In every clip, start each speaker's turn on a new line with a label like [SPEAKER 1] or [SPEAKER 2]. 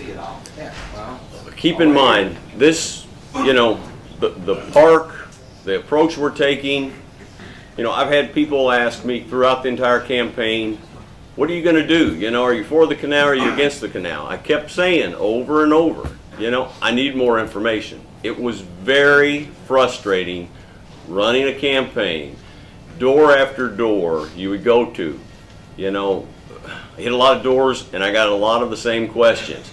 [SPEAKER 1] see it all.
[SPEAKER 2] Yeah, well,
[SPEAKER 3] Keep in mind, this, you know, the park, the approach we're taking, you know, I've had people ask me throughout the entire campaign, what are you going to do? You know, are you for the canal or are you against the canal? I kept saying over and over, you know, I need more information. It was very frustrating running a campaign, door after door you would go to, you know, I hit a lot of doors and I got a lot of the same questions.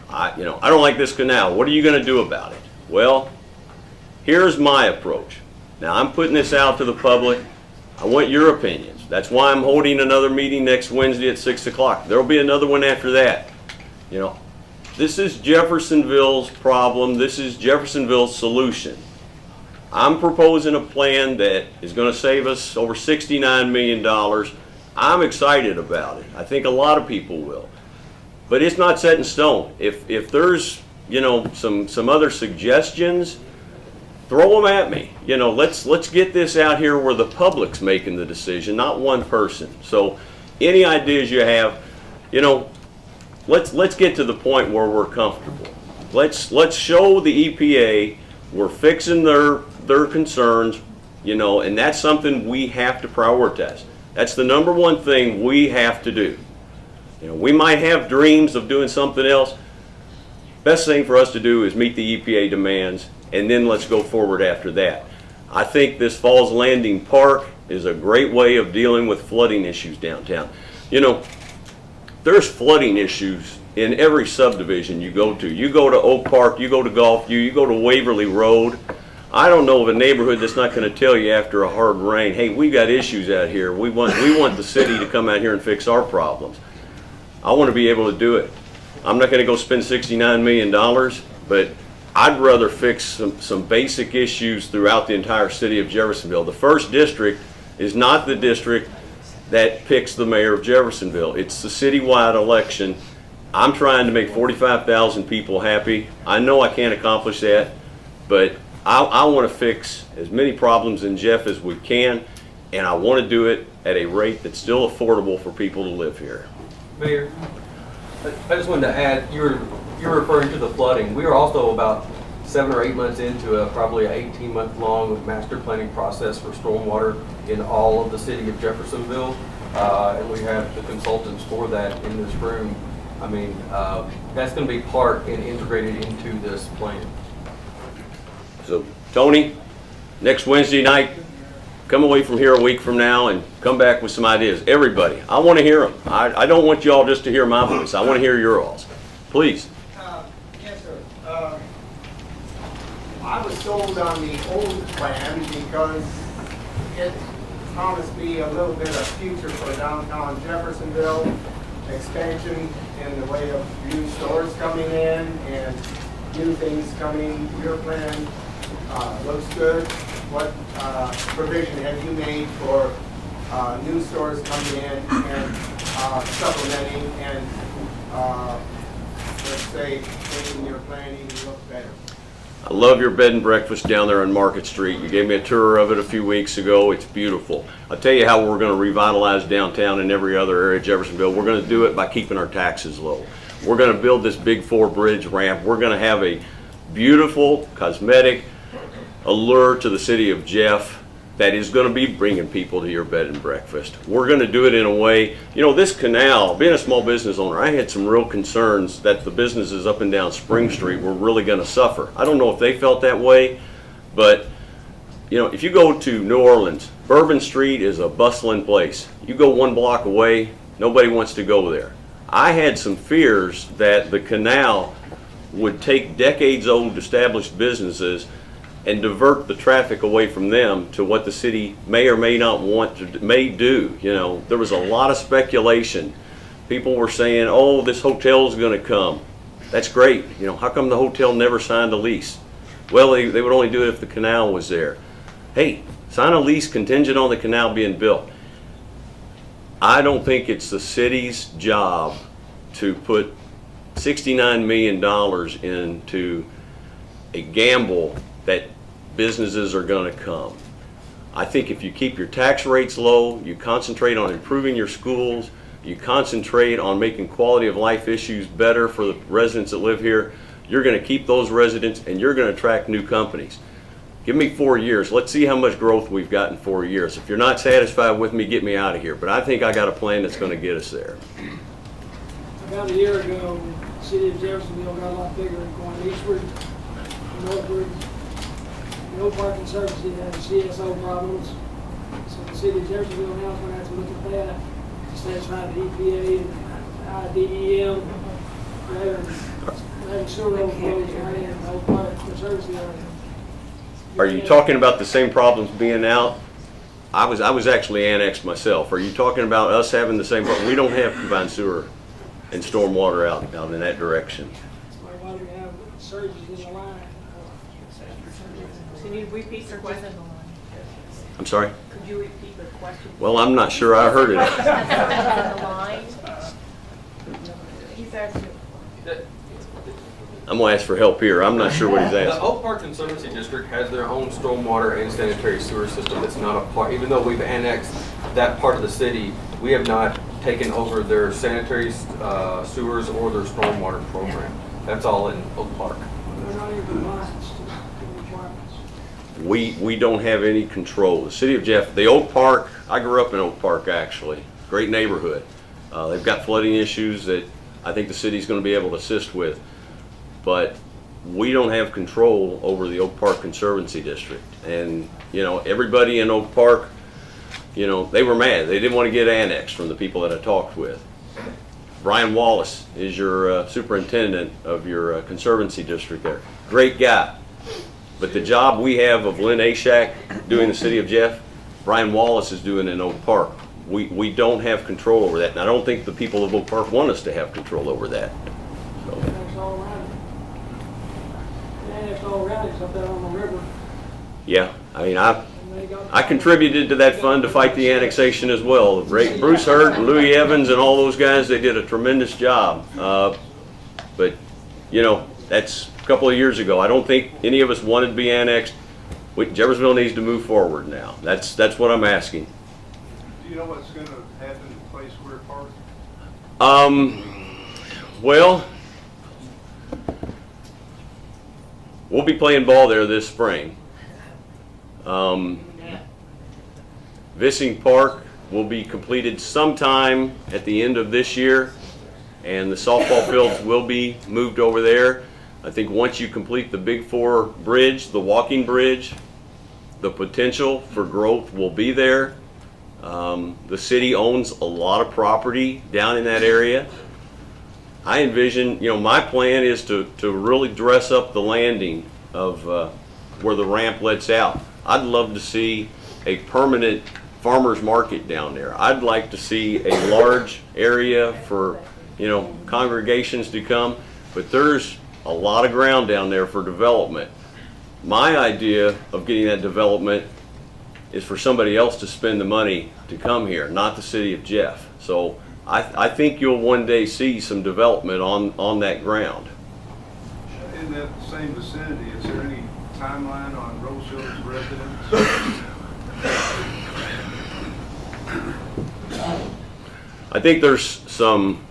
[SPEAKER 3] I don't like this canal. What are you going to do about it? Well, here's my approach. Now I'm putting this out to the public. I want your opinions. That's why I'm holding another meeting next Wednesday at 6 o'clock. There will be another one after that. You know, this is Jeffersonville's problem. This is Jeffersonville's solution. I'm proposing a plan that is going to save us over $69 million. I'm excited about it. I think a lot of people will. But it's not set in stone. If there's, you know, some other suggestions, throw them at me. You know, let's get this out here where the public's making the decision, not one person. So any ideas you have, you know, let's get to the point where we're comfortable. Let's show the EPA we're fixing their concerns, you know, and that's something we have to prioritize. That's the number one thing we have to do. You know, we might have dreams of doing something else. Best thing for us to do is meet the EPA demands, and then let's go forward after that. I think this Falls Landing Park is a great way of dealing with flooding issues downtown. You know, there's flooding issues in every subdivision you go to. You go to Oak Park, you go to Gulfview, you go to Waverly Road. I don't know of a neighborhood that's not going to tell you after a hard rain, hey, we got issues out here. We want the city to come out here and fix our problems. I want to be able to do it. I'm not going to go spend $69 million, but I'd rather fix some basic issues throughout the entire city of Jeffersonville. The first district is not the district that picks the mayor of Jeffersonville. It's the citywide election. I'm trying to make 45,000 people happy. I know I can't accomplish that, but I want to fix as many problems in Jeff as we can, and I want to do it at a rate that's still affordable for people to live here.
[SPEAKER 4] Mayor, I just wanted to add, you're referring to the flooding. We are also about 7 or 8 months into probably an 18-month long master planning process for stormwater in all of the city of Jeffersonville, and we have the consultants for that in this room. I mean, that's going to be part and integrated into this plan.
[SPEAKER 3] So, Tony, next Wednesday night, come away from here a week from now and come back with some ideas. Everybody, I want to hear them. I don't want you all just to hear my voice. I want to hear your all's. Please.
[SPEAKER 2] yes, sir. I was sold on the old plan because it promised me a little bit of future for downtown Jeffersonville, expansion in the way of new stores coming in and new things coming. Your plan looks good. What provision have you made for new stores coming in and supplementing and, let's say, making your planning look better?
[SPEAKER 3] I love your bed and breakfast down there on Market Street. You gave me a tour of it a few weeks ago. It's beautiful. I'll tell you how we're going to revitalize downtown and every other area of Jeffersonville. We're going to do it by keeping our taxes low. We're going to build this big 4-bridge ramp. We're going to have a beautiful, cosmetic allure to the city of Jeff that is going to be bringing people to your bed and breakfast. We're going to do it in a way, you know, this canal, being a small business owner, I had some real concerns that the businesses up and down Spring Street were really going to suffer. I don't know if they felt that way, but, you know, if you go to New Orleans, Bourbon Street is a bustling place. You go 1 block away, nobody wants to go there. I had some fears that the canal would take decades-old established businesses and divert the traffic away from them to what the city may or may not want to, may do. You know, there was a lot of speculation. People were saying, oh, this hotel's going to come. That's great. You know, how come the hotel never signed a lease? Well, they would only do it if the canal was there. Hey, sign a lease contingent on the canal being built. I don't think it's the city's job to put $69 million into a gamble that businesses are going to come. I think if you keep your tax rates low, you concentrate on improving your schools, you concentrate on making quality of life issues better for the residents that live here, you're going to keep those residents and you're going to attract new companies. Give me 4 years. Let's see how much growth we've got in 4 years. If you're not satisfied with me, get me out of here. But I think I got a plan that's going to get us there.
[SPEAKER 1] About a year ago, the city of Jeffersonville got a lot bigger and going eastward, northward. The old parking services had CSO problems. So the city of Jeffersonville now is going to have to look at that to satisfy the EPA and IDEM. They're having sewer overflows right in the old park for service area.
[SPEAKER 3] Are you talking about the same problems being out? I was actually annexed myself. Are you talking about us having the same problem? We don't have combined sewer and stormwater out in that direction.
[SPEAKER 1] Why do we have surges in the line?
[SPEAKER 5] Can you repeat the question?
[SPEAKER 3] I'm sorry?
[SPEAKER 5] Could you repeat the question?
[SPEAKER 3] Well, I'm not sure I heard it.
[SPEAKER 5] The line? He's asking.
[SPEAKER 3] I'm going to ask for help here. I'm not sure what he's
[SPEAKER 4] The
[SPEAKER 3] asking.
[SPEAKER 4] Oak Park Conservancy District has their own stormwater and sanitary sewer system that's not a part, even though we've annexed that part of the city, we have not taken over their sanitary sewers or their stormwater program. That's all in Oak Park.
[SPEAKER 1] They're not even compliance to the requirements.
[SPEAKER 3] We don't have any control. The city of the Oak Park, I grew up in Oak Park actually, great neighborhood. They've got flooding issues that I think the city's going to be able to assist with. But we don't have control over the Oak Park Conservancy District. And, you know, everybody in Oak Park, you know, they were mad. They didn't want to get annexed from the people that I talked with. Brian Wallace is your superintendent of your Conservancy District there. Great guy. But the job we have of Lynn Ashak doing the city of Jeff, Brian Wallace is doing in Oak Park. We don't have control over that. And I don't think the people of Oak Park want us to have control over that. So.
[SPEAKER 1] That's all around it. And it's all around it, except that on the river.
[SPEAKER 3] Yeah, I mean,
[SPEAKER 1] And they got-
[SPEAKER 3] I contributed to that fund to fight the annexation as well. Bruce Hurt and Louis Evans and all those guys, they did a tremendous job. But, you know, that's a couple of years ago. I don't think any of us wanted to be annexed. Jeffersonville needs to move forward now. That's what I'm asking.
[SPEAKER 6] Do you know what's going to happen to Place Square Park?
[SPEAKER 3] Well, we'll be playing ball there this spring. Vissing Park will be completed sometime at the end of this year, and the softball fields will be moved over there. I think once you complete the Big Four bridge, the walking bridge, the potential for growth will be there. The city owns a lot of property down in that area. I envision, you know, my plan is to really dress up the landing of where the ramp lets out. I'd love to see a permanent farmer's market down there. I'd like to see a large area for, you know, congregations to come, but there's a lot of ground down there for development. My idea of getting that development is for somebody else to spend the money to come here, not the city of Jeff. So I think you'll one day see some development on that ground.
[SPEAKER 6] In that same vicinity, is there any timeline on Rose Hill's residents?
[SPEAKER 3] I think there's some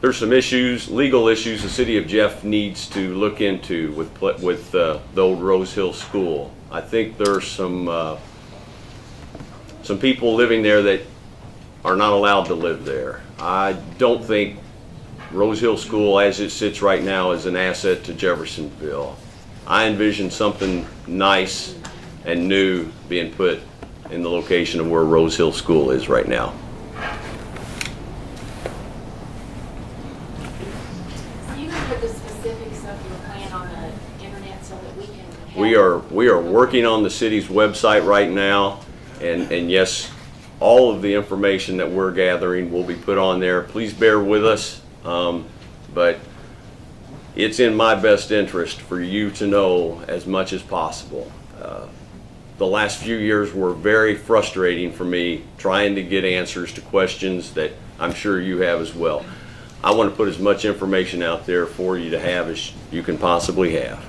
[SPEAKER 3] issues, legal issues the city of Jeff needs to look into with the old Rose Hill School. I think there's some people living there that are not allowed to live there. I don't think Rose Hill School, as it sits right now, is an asset to Jeffersonville. I envision something nice and new being put in the location of where Rose Hill School is right now.
[SPEAKER 7] So you can put the specifics of your plan on the internet so that we can.
[SPEAKER 3] We are working on the city's website right now, and yes, all of the information that we're gathering will be put on there. Please bear with us, but it's in my best interest for you to know as much as possible. The last few years were very frustrating for me trying to get answers to questions that I'm sure you have as well. I want to put as much information out there for you to have as you can possibly have.